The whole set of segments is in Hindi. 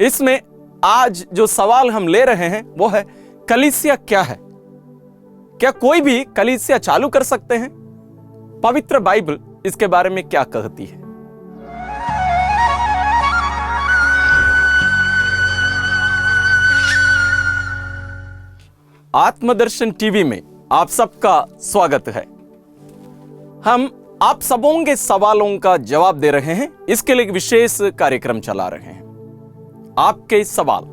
इसमें आज जो सवाल हम ले रहे हैं वो है, कलीसिया क्या है? क्या कोई भी कलीसिया चालू कर सकते हैं? पवित्र बाइबल इसके बारे में क्या कहती है? आत्मदर्शन टीवी में आप सबका स्वागत है। हम आप सबों के सवालों का जवाब दे रहे हैं। इसके लिए एक विशेष कार्यक्रम चला रहे हैं, आपके सवाल।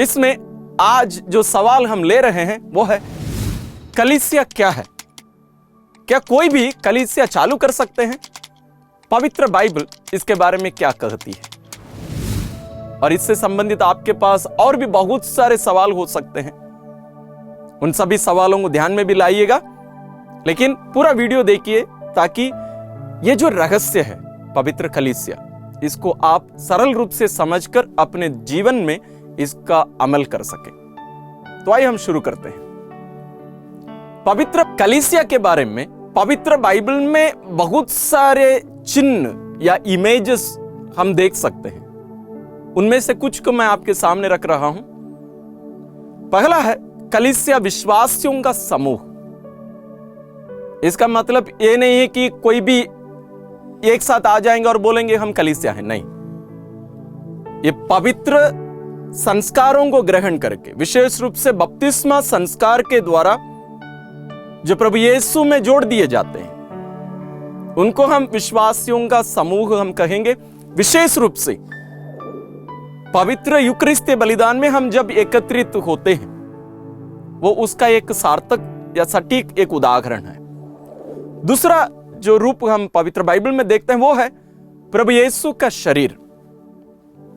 इसमें आज जो सवाल हम ले रहे हैं वो है, कलीसिया क्या है? क्या कोई भी कलीसिया चालू कर सकते हैं? पवित्र बाइबल इसके बारे में क्या कहती है? और इससे संबंधित आपके पास और भी बहुत सारे सवाल हो सकते हैं। उन सभी सवालों को ध्यान में भी लाइएगा, लेकिन पूरा वीडियो देखिए ताकि ये जो रहस्य है पवित्र कलीसिया, इसको आप सरल रूप से समझकर अपने जीवन में इसका अमल कर सके। तो आइए हम शुरू करते हैं। पवित्र कलीसिया के बारे में पवित्र बाइबल में बहुत सारे चिन्ह या इमेजेस हम देख सकते हैं। उनमें से कुछ को मैं आपके सामने रख रहा हूं। पहला है कलीसिया विश्वासियों का समूह। इसका मतलब ये नहीं है कि कोई भी एक साथ आ जाएंगे और बोलेंगे हम कलीसिया हैं, नहीं। ये पवित्र संस्कारों को ग्रहण करके, विशेष रूप से बपतिस्मा संस्कार के द्वारा जो प्रभु यीशु में जोड़ दिए जाते हैं, उनको हम विश्वासियों का समूह हम कहेंगे। विशेष रूप से पवित्र यूकरिस्तीय बलिदान में हम जब एकत्रित होते हैं, वो उसका एक सार्थक या सटीक एक उदाहरण है। दूसरा जो रूप हम पवित्र बाइबल में देखते हैं वो है प्रभु यीशु का शरीर।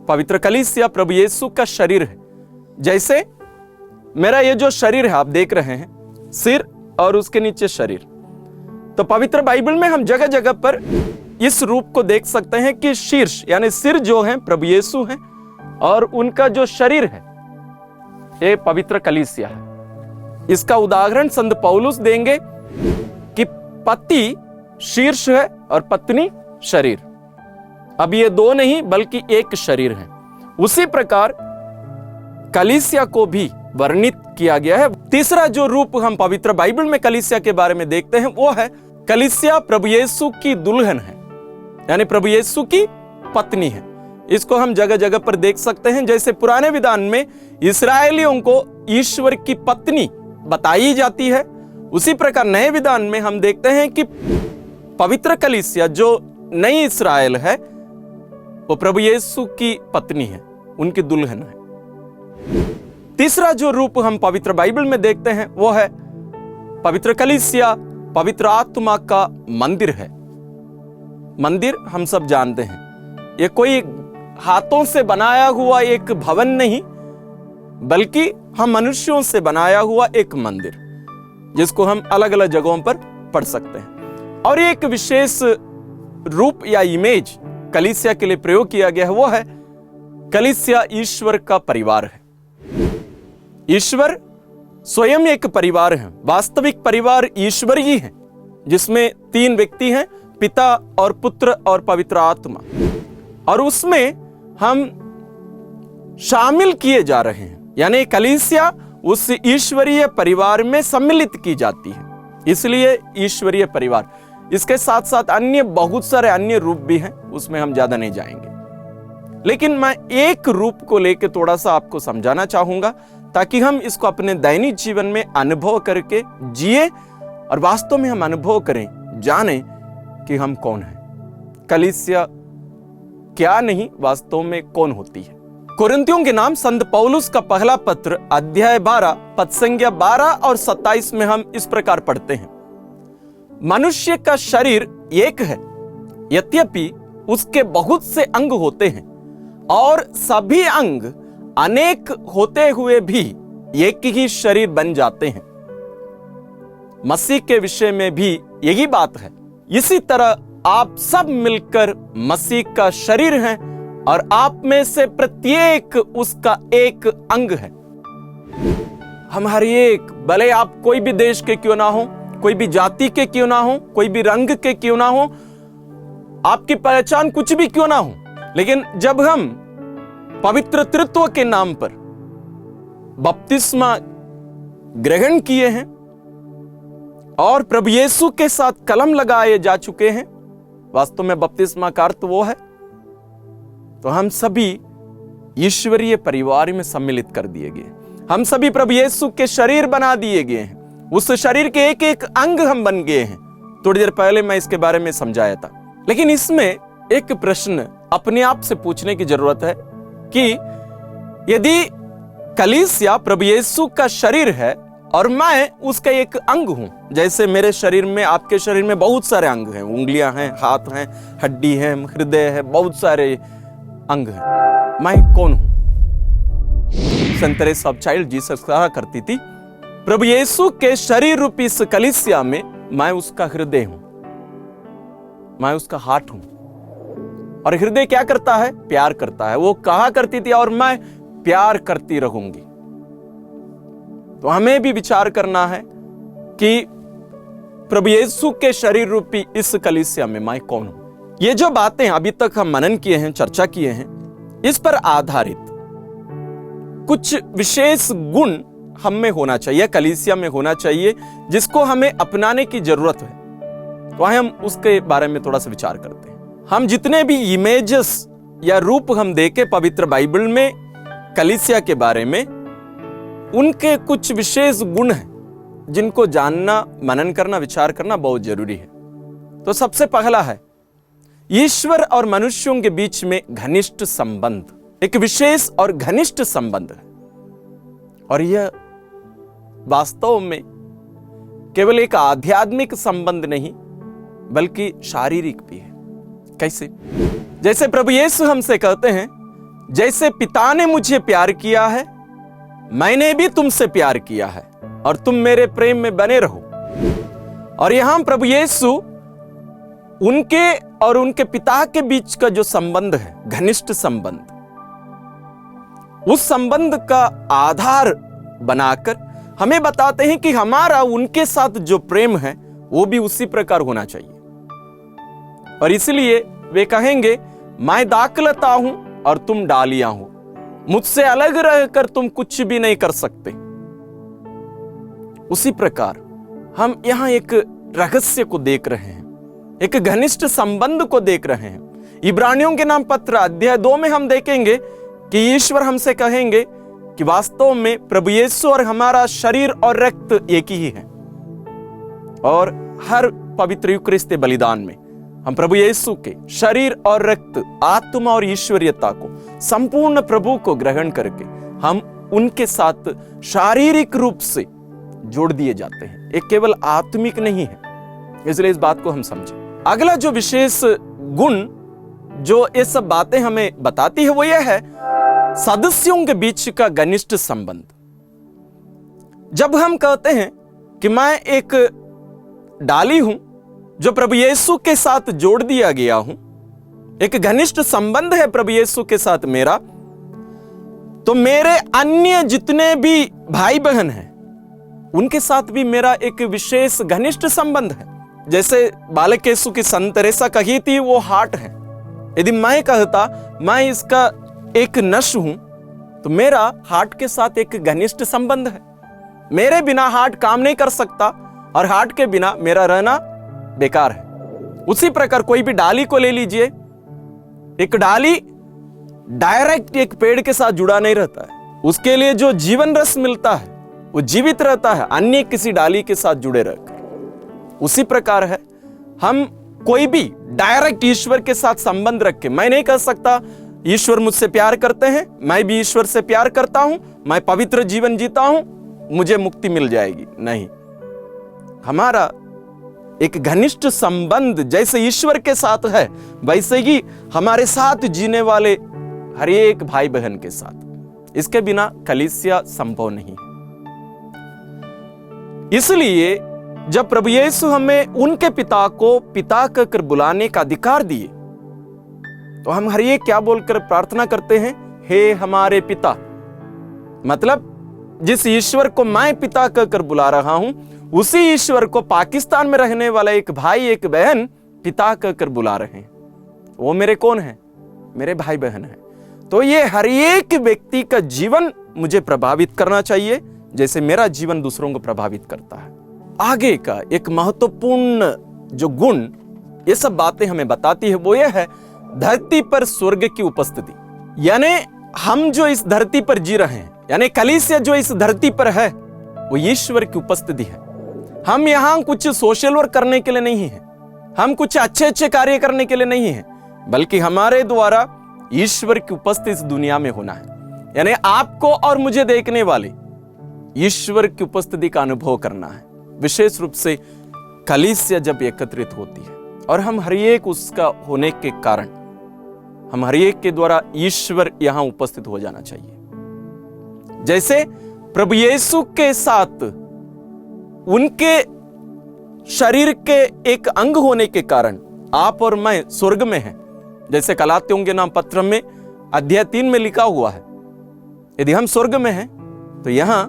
पवित्र कलीसिया प्रभु यीशु का शरीर है। जैसे मेरा ये जो शरीर है आप देख रहे हैं, सिर और उसके नीचे शरीर। तो पवित्र बाइबल में हम जगह जगह पर इस रूप को देख सकते हैं कि शीर्ष यानी सिर जो है प्रभु यीशु है और उनका जो शरीर है ये पवित्र कलीसिया है। इसका उदाहरण संत पौलुस देंगे कि पति शीर्ष है और पत्नी शरीर। अब ये दो नहीं बल्कि एक शरीर है। उसी प्रकार कलीसिया को भी वर्णित किया गया है। तीसरा जो रूप हम पवित्र बाइबल में कलीसिया के बारे में देखते हैं वो है कलीसिया प्रभु यीशु की दुल्हन है, यानी प्रभु यीशु की पत्नी है। इसको हम जगह जगह पर देख सकते हैं। जैसे पुराने विधान में इस्राएलियों को ईश्वर की पत्नी बताई जाती है, उसी प्रकार नए विधान में हम देखते हैं कि पवित्र कलीसिया जो नई इस्राएल है वो प्रभु यीशु की पत्नी है, उनकी दुल्हन है। तीसरा जो रूप हम पवित्र बाइबल में देखते हैं वो है पवित्र कलीसिया पवित्र आत्मा का मंदिर है। मंदिर हम सब जानते हैं, ये कोई हाथों से बनाया हुआ एक भवन नहीं, बल्कि हम मनुष्यों से बनाया हुआ एक मंदिर, जिसको हम अलग अलग जगहों पर पढ़ सकते हैं। और एक विशेष रूप या इमेज कलीसिया के लिए प्रयोग किया गया है वो है कलीसिया ईश्वर का परिवार है। ईश्वर स्वयं एक परिवार है। वास्तविक परिवार ईश्वरीय है, जिसमें तीन व्यक्ति हैं, पिता और पुत्र और पवित्र आत्मा, और उसमें हम शामिल किए जा रहे हैं। यानी कलीसिया उस ईश्वरीय परिवार में सम्मिलित की जाती है, इसलिए ईश्वरीय परिवार। इसके साथ साथ अन्य बहुत सारे अन्य रूप भी हैं, उसमें हम ज्यादा नहीं जाएंगे। लेकिन मैं एक रूप को लेकर थोड़ा सा आपको समझाना चाहूंगा, ताकि हम इसको अपने दैनिक जीवन में अनुभव करके जिए और वास्तव में हम अनुभव करें, जाने कि हम कौन हैं। कलीसिया क्या नहीं, वास्तव में कौन होती है। कोरिन्थियों के नाम संत पौलुस का पहला पत्र अध्याय 12 पद संख्या 12 और 27 में हम इस प्रकार पढ़ते हैं, मनुष्य का शरीर एक है, यद्यपि उसके बहुत से अंग होते हैं और सभी अंग अनेक होते हुए भी एक ही शरीर बन जाते हैं। मसीह के विषय में भी यही बात है। इसी तरह आप सब मिलकर मसीह का शरीर हैं और आप में से प्रत्येक उसका एक अंग है। हम हर एक, भले आप कोई भी देश के क्यों ना हो, कोई भी जाति के क्यों ना हो, कोई भी रंग के क्यों ना हो, आपकी पहचान कुछ भी क्यों ना हो, लेकिन जब हम पवित्र तृत्व के नाम पर बपतिस्मा ग्रहण किए हैं और प्रभु यीशु के साथ कलम लगाए जा चुके हैं, वास्तव में बपतिस्मा का अर्थ वो है, तो हम सभी ईश्वरीय परिवार में सम्मिलित कर दिए गए। हम सभी प्रभु यीशु के शरीर बना दिए गए हैं। उस शरीर के एक एक अंग हम बन गए हैं। थोड़ी देर पहले मैं इसके बारे में समझाया था, लेकिन इसमें एक प्रश्न अपने आप से पूछने की जरूरत है कि यदि कलीसिया प्रभु यीशु का शरीर है और मैं उसका एक अंग हूं, जैसे मेरे शरीर में, आपके शरीर में बहुत सारे अंग हैं, उंगलियां हैं, हाथ हैं, हड्डी है, हृदय है, बहुत सारे अंग हैं, मैं कौन हूं? Saint Teresa of child Jesus कहा करती थी, प्रभु यीशु के शरीर रूपी इस कलीसिया में मैं उसका हृदय हूं, मैं उसका हार्ट हूं। और हृदय क्या करता है? प्यार करता है। वो कहा करती थी और मैं प्यार करती रहूंगी। तो हमें भी विचार करना है कि प्रभु यीशु के शरीर रूपी इस कलीसिया में मैं कौन हूं। ये जो बातें अभी तक हम मनन किए हैं, चर्चा किए हैं, इस पर आधारित कुछ विशेष गुण हम में होना चाहिए, कलीसिया में होना चाहिए, जिसको हमें अपनाने की जरूरत है। तो हम उसके बारे में थोड़ा सा विचार करते हैं। हम जितने भी इमेजेस या रूप हम देखे पवित्र बाइबल में कलीसिया के बारे में, उनके कुछ विशेष गुण हैं जिनको जानना, मनन करना, विचार करना बहुत जरूरी है। तो सबसे पहला है ईश्वर और मनुष्यों के बीच में घनिष्ठ संबंध, एक विशेष और घनिष्ठ संबंध है। और यह वास्तव में केवल एक आध्यात्मिक संबंध नहीं बल्कि शारीरिक भी है। कैसे? जैसे प्रभु यीशु हमसे कहते हैं, जैसे पिता ने मुझे प्यार किया है मैंने भी तुमसे प्यार किया है और तुम मेरे प्रेम में बने रहो। और यहां प्रभु यीशु उनके और उनके पिता के बीच का जो संबंध है, घनिष्ठ संबंध, उस संबंध का आधार बनाकर हमें बताते हैं कि हमारा उनके साथ जो प्रेम है वो भी उसी प्रकार होना चाहिए। और इसलिए वे कहेंगे, मैं दाखलता हूं और तुम डालियां हो, मुझसे अलग रहकर तुम कुछ भी नहीं कर सकते। उसी प्रकार हम यहां एक रहस्य को देख रहे हैं, एक घनिष्ठ संबंध को देख रहे हैं। इब्रानियों के नाम पत्र अध्याय 2 में हम देखेंगे कि ईश्वर हमसे कहेंगे कि वास्तव में प्रभु यीशु और हमारा शरीर और रक्त एक ही है। और हर पवित्र यूकरिस्ती बलिदान में हम प्रभु यीशु के शरीर और रक्त, आत्मा और ईश्वरीयता को, संपूर्ण प्रभु को ग्रहण करके हम उनके साथ शारीरिक रूप से जोड़ दिए जाते हैं। एक केवल आत्मिक नहीं है, इसलिए इस बात को हम समझें। अगला जो विशेष गुण जो ये सब बातें हमें बताती है वो यह है सदस्यों के बीच का घनिष्ठ संबंध। जब हम कहते हैं कि मैं एक डाली हूं जो प्रभु यीशु के साथ जोड़ दिया गया हूं, एक घनिष्ठ संबंध है प्रभु यीशु के साथ मेरा, तो मेरे अन्य जितने भी भाई बहन हैं उनके साथ भी मेरा एक विशेष घनिष्ठ संबंध है। जैसे बालक यीशु की संत तेरेसा कही थी, वो हार्ट है। यदि मैं कहता मैं इसका एक नश हूं, तो मेरा हार्ट के साथ एक घनिष्ठ संबंध है। मेरे बिना हार्ट काम नहीं कर सकता और हार्ट के बिना मेरा रहना बेकार है। उसी प्रकार कोई भी डाली को ले लीजिए, एक डाली डायरेक्ट एक पेड़ के साथ जुड़ा नहीं रहता है, उसके लिए जो जीवन रस मिलता है वो जीवित रहता है अन्य किसी डाली के साथ जुड़े रहकर। उसी प्रकार है, हम कोई भी डायरेक्ट ईश्वर के साथ संबंध रख के, मैं नहीं कह सकता ईश्वर मुझसे प्यार करते हैं, मैं भी ईश्वर से प्यार करता हूं, मैं पवित्र जीवन जीता हूं, मुझे मुक्ति मिल जाएगी। नहीं, हमारा एक घनिष्ठ संबंध जैसे ईश्वर के साथ है वैसे ही हमारे साथ जीने वाले हर एक भाई बहन के साथ, इसके बिना कलीसिया संभव नहीं है। इसलिए जब प्रभु यीशु हमें उनके पिता को पिता कहकर बुलाने का अधिकार दिए, तो हम हर एक क्या बोलकर प्रार्थना करते हैं? हे हमारे पिता। मतलब जिस ईश्वर को मैं पिता कहकर बुला रहा हूं, उसी ईश्वर को पाकिस्तान में रहने वाला एक भाई एक बहन पिता कहकर बुला रहे हैं। वो मेरे कौन है? मेरे भाई बहन है। तो ये हर एक व्यक्ति का जीवन मुझे प्रभावित करना चाहिए, जैसे मेरा जीवन दूसरों को प्रभावित करता है। आगे का एक महत्वपूर्ण जो गुण ये सब बातें हमें बताती है वो ये है धरती पर स्वर्ग की उपस्थिति। यानी हम जो इस धरती पर जी रहे हैं, यानी कलीसिया जो इस धरती पर है वो ईश्वर की उपस्थिति है। हम यहां कुछ सोशल वर्क करने के लिए नहीं है, हम कुछ अच्छे अच्छे कार्य करने के लिए नहीं है, बल्कि हमारे द्वारा ईश्वर की उपस्थिति इस दुनिया में होना है। यानी आपको और मुझे देखने वाले ईश्वर की उपस्थिति का अनुभव करना है। विशेष रूप से कलीसिया जब एकत्रित होती है और हम हर एक उसका होने के कारण हम हर एक के द्वारा ईश्वर यहां उपस्थित हो जाना चाहिए। जैसे प्रभु यीशु के साथ उनके शरीर के एक अंग होने के कारण आप और मैं स्वर्ग में हैं। जैसे गलातियों के नाम पत्र में अध्याय 3 में लिखा हुआ है, यदि हम स्वर्ग में हैं तो यहां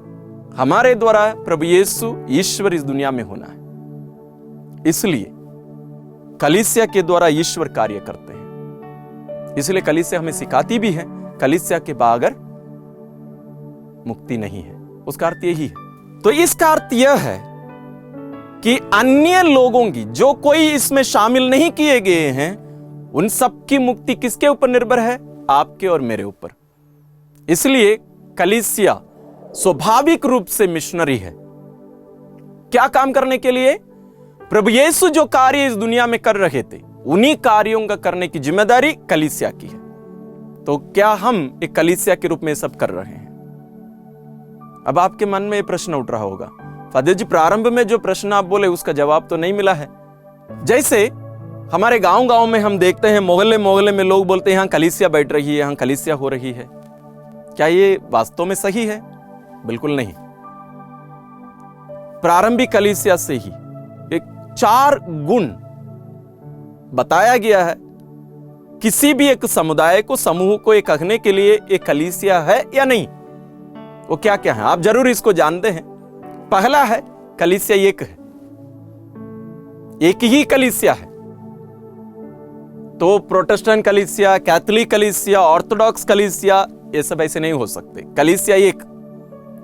हमारे द्वारा प्रभु यीशु ईश्वर इस दुनिया में होना है। इसलिए कलीसिया के द्वारा ईश्वर कार्य करते हैं। इसलिए कलीसिया हमें सिखाती भी है, कलीसिया के बगैर मुक्ति नहीं है। उसका अर्थ यही है। तो इसका अर्थ यह है कि अन्य लोगों की जो कोई इसमें शामिल नहीं किए गए हैं उन सब की मुक्ति किसके ऊपर निर्भर है? आपके और मेरे ऊपर। इसलिए कलीसिया स्वाभाविक रूप से मिशनरी है। क्या काम करने के लिए? प्रभु यीशु जो कार्य इस दुनिया में कर रहे थे उन्हीं कार्यों का करने की जिम्मेदारी कलीसिया की है। तो क्या हम एक कलीसिया के रूप में सब कर रहे हैं? अब आपके मन में यह प्रश्न उठ रहा होगा, फादर जी प्रारंभ में जो प्रश्न आप बोले उसका जवाब तो नहीं मिला है। जैसे हमारे गांव गांव में हम देखते हैं, मोहल्ले मोहल्ले में लोग बोलते हैं यहां कलीसिया बैठ रही है, यहां कलीसिया हो रही है। क्या ये वास्तव में सही है? बिल्कुल नहीं। प्रारंभिक कलीसिया से ही एक 4 गुण बताया गया है। किसी भी एक समुदाय को, समूह को एक कहने के लिए एक कलीसिया है या नहीं, वो क्या क्या है आप जरूर इसको जानते हैं। पहला है कलीसिया एक है, एक ही कलीसिया है। तो प्रोटेस्टेंट कलीसिया, कैथोलिक कलीसिया, ऑर्थोडॉक्स कलीसिया ये सब ऐसे नहीं हो सकते। कलीसिया एक,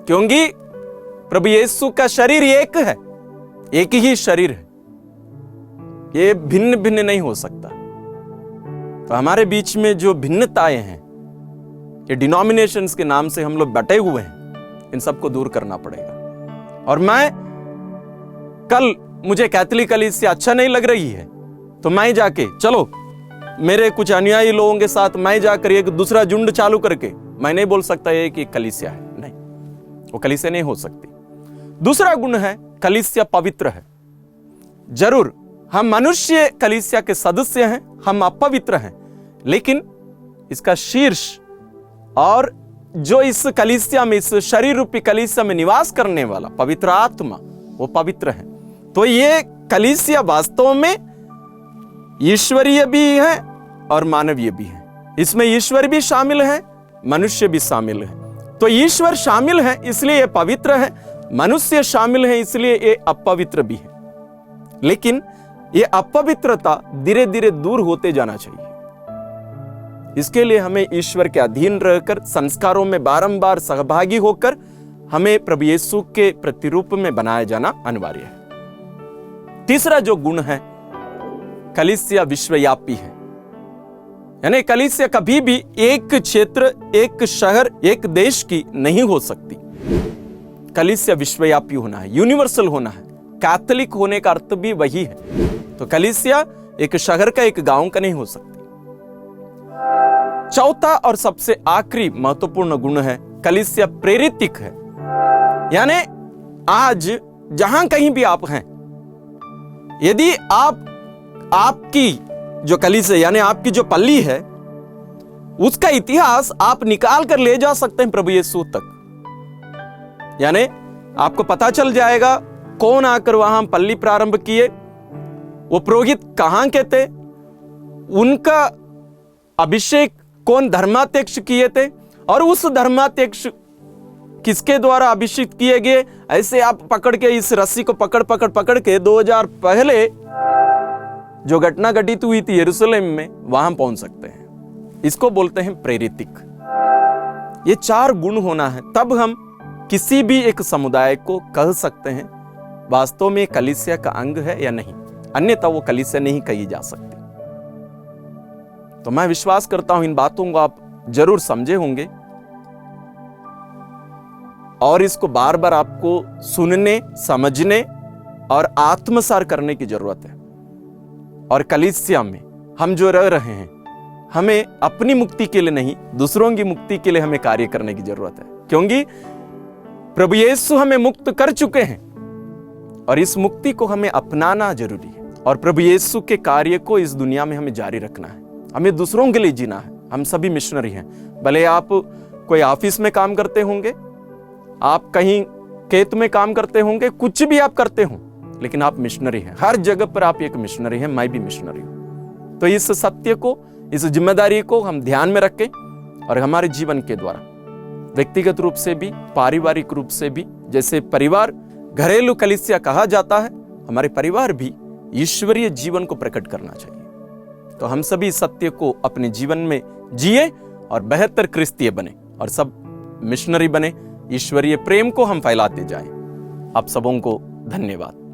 क्योंकि प्रभु यीशु का शरीर एक है, एक ही शरीर है, ये भिन्न भिन्न नहीं हो सकता। तो हमारे बीच में जो भिन्नताएं हैं, ये डिनोमिनेशंस के नाम से हम लोग बटे हुए हैं, इन सबको दूर करना पड़ेगा। और मैं कल मुझे कैथोलिक कलीसिया अच्छा नहीं लग रही है तो मैं जाके, चलो मेरे कुछ अनुयायी लोगों के साथ मैं जाकर एक दूसरा झुंड चालू करके मैं नहीं बोल सकता ये कि कलीसिया है, नहीं, वो कलीसिया नहीं हो सकती। दूसरा गुण है कलीसिया पवित्र है। जरूर हम मनुष्य कलीसिया के सदस्य हैं, हम अपवित्र हैं, लेकिन इसका शीर्ष और जो इस कलीसिया में, इस शरीर रूपी कलीसिया में निवास करने वाला पवित्र आत्मा, वो पवित्र है। तो ये कलीसिया वास्तव में ईश्वरीय भी है और मानवीय भी है। इसमें ईश्वर भी शामिल है, मनुष्य भी शामिल है। तो ईश्वर शामिल है इसलिए ये पवित्र है, मनुष्य शामिल है इसलिए ये अपवित्र भी है। लेकिन ये अपवित्रता धीरे धीरे दूर होते जाना चाहिए। इसके लिए हमें ईश्वर के अधीन रहकर संस्कारों में बारंबार सहभागी होकर हमें प्रभु यीशु के प्रतिरूप में बनाया जाना अनिवार्य है। तीसरा जो गुण है, कलीसिया विश्वव्यापी है। यानी कलीसिया कभी भी एक क्षेत्र, एक शहर, एक देश की नहीं हो सकती। कलीसिया विश्वव्यापी होना है, यूनिवर्सल होना है। कैथोलिक होने का अर्थ भी वही है। तो कलीसिया एक शहर का, एक गांव का नहीं हो सकती। चौथा और सबसे आखिरी महत्वपूर्ण गुण है कलीसिया प्रेरितिक है। यानी आज जहां कहीं भी आप हैं, यदि आपकी जो कलीसिया यानी आपकी जो पल्ली है उसका इतिहास आप निकाल कर ले जा सकते हैं प्रभु यीशु तक। यानी आपको पता चल जाएगा कौन आकर वहां पल्ली प्रारंभ किए, वो पुरोहित कहां के थे, उनका अभिषेक कौन धर्माध्यक्ष किए थे और उस धर्माध्यक्ष किसके द्वारा अभिषेक किए गए। ऐसे आप पकड़ के इस रस्सी को पकड़ के 2000 पहले जो घटना घटित हुई थी यरूशलेम में, वहां पहुंच सकते हैं। इसको बोलते हैं प्रेरितिक। ये 4 गुण होना है, तब हम किसी भी एक समुदाय को कह सकते हैं वास्तव में कलीसिया का अंग है या नहीं, अन्यथा वो कलीसिया नहीं कही जा सकती। तो मैं विश्वास करता हूं इन बातों को आप जरूर समझे होंगे और इसको बार बार आपको सुनने, समझने और आत्मसात करने की जरूरत है। और कलीसिया में हम जो रह रहे हैं, हमें अपनी मुक्ति के लिए नहीं, दूसरों की मुक्ति के लिए हमें कार्य करने की जरूरत है, क्योंकि प्रभु यीशु हमें मुक्त कर चुके हैं और इस मुक्ति को हमें अपनाना जरूरी है और प्रभु यीशु के कार्य को इस दुनिया में हमें जारी रखना है। हमें दूसरों के लिए जीना है। हम सभी मिशनरी हैं, भले आप कोई ऑफिस में काम करते होंगे, आप कहीं खेत में काम करते होंगे, कुछ भी आप करते हो, लेकिन आप मिशनरी हैं। हर जगह पर आप एक मिशनरी हैं, मैं भी मिशनरी हूं। तो इस सत्य को, इस जिम्मेदारी को हम ध्यान में रखें और हमारे जीवन के द्वारा व्यक्तिगत रूप से भी, पारिवारिक रूप से भी, जैसे परिवार घरेलू कलीसिया कहा जाता है, हमारे परिवार भी ईश्वरीय जीवन को प्रकट करना चाहिए। तो हम सभी सत्य को अपने जीवन में जिए और बेहतर क्रिस्तीय बने और सब मिशनरी बने, ईश्वरीय प्रेम को हम फैलाते जाएं। आप सबों को धन्यवाद।